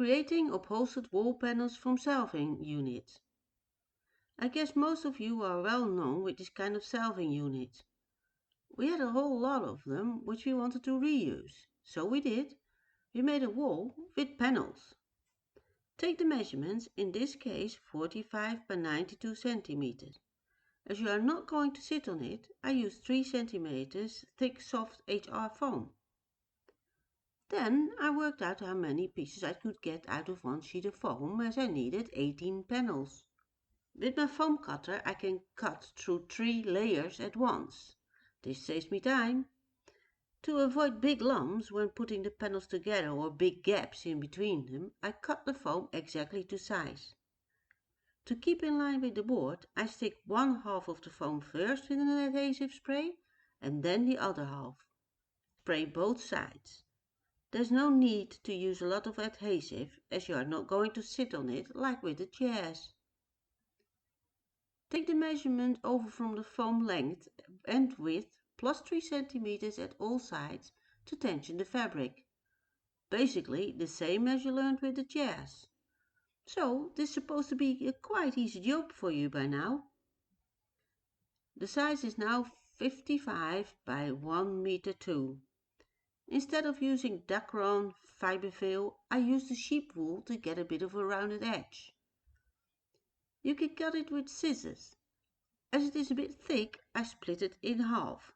Creating upholstered wall panels from shelving units. I guess most of you are well known with this kind of shelving unit. We had a whole lot of them which we wanted to reuse, so we did. We made a wall with panels. Take the measurements, in this case 45 by 92 centimeters. As you are not going to sit on it, I used 3 centimeters thick soft HR foam. Then I worked out how many pieces I could get out of one sheet of foam, as I needed 18 panels. With my foam cutter I can cut through 3 layers at once. This saves me time. To avoid big lumps when putting the panels together or big gaps in between them, I cut the foam exactly to size. To keep in line with the board, I stick one half of the foam first with an adhesive spray and then the other half. Spray both sides. There's no need to use a lot of adhesive, as you are not going to sit on it like with the chairs. Take the measurement over from the foam length and width plus 3 centimeters at all sides to tension the fabric. Basically the same as you learned with the chairs. So this is supposed to be a quite easy job for you by now. The size is now 55 by 1 meter 2. Instead of using Dacron fiberfill, I used the sheep wool to get a bit of a rounded edge. You can cut it with scissors. As it is a bit thick, I split it in half.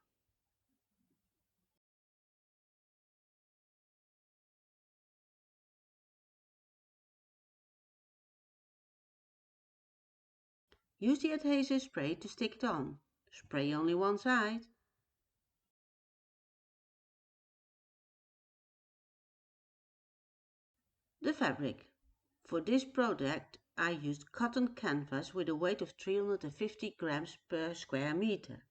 Use the adhesive spray to stick it on. Spray only one side. The fabric. For this project I used cotton canvas with a weight of 350 grams per square meter,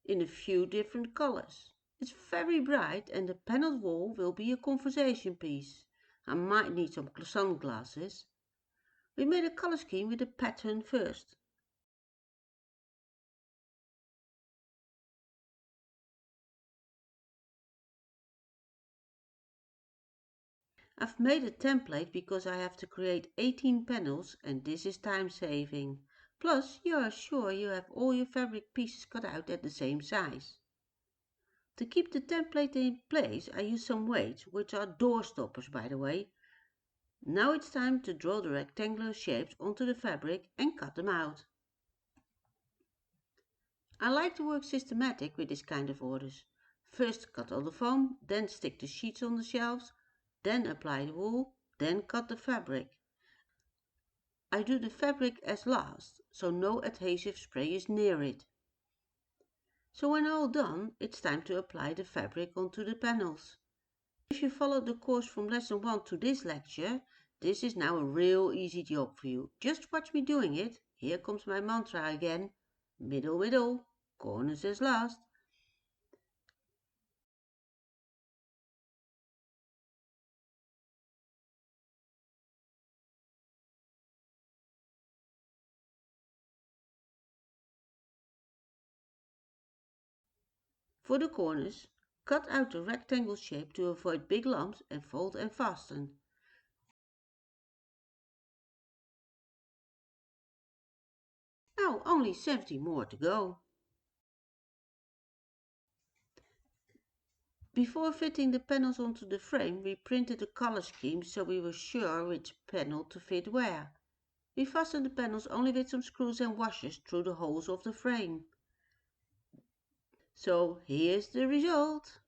in a few different colors. It's very bright and the paneled wall will be a conversation piece. I might need some sunglasses. We made a color scheme with a pattern first. I've made a template because I have to create 18 panels and this is time saving. Plus you are sure you have all your fabric pieces cut out at the same size. To keep the template in place I use some weights, which are door stoppers by the way. Now it's time to draw the rectangular shapes onto the fabric and cut them out. I like to work systematic with this kind of orders. First cut all the foam, then stick the sheets on the shelves, then apply the wool, then cut the fabric. I do the fabric as last, so no adhesive spray is near it. So when all done, it's time to apply the fabric onto the panels. If you followed the course from lesson 1 to this lecture, this is now a real easy job for you. Just watch me doing it. Here comes my mantra again. Middle, middle, corners as last. For the corners, cut out a rectangle shape to avoid big lumps and fold and fasten. Now only 70 more to go. Before fitting the panels onto the frame, we printed a color scheme so we were sure which panel to fit where. We fastened the panels only with some screws and washers through the holes of the frame. So here's the result.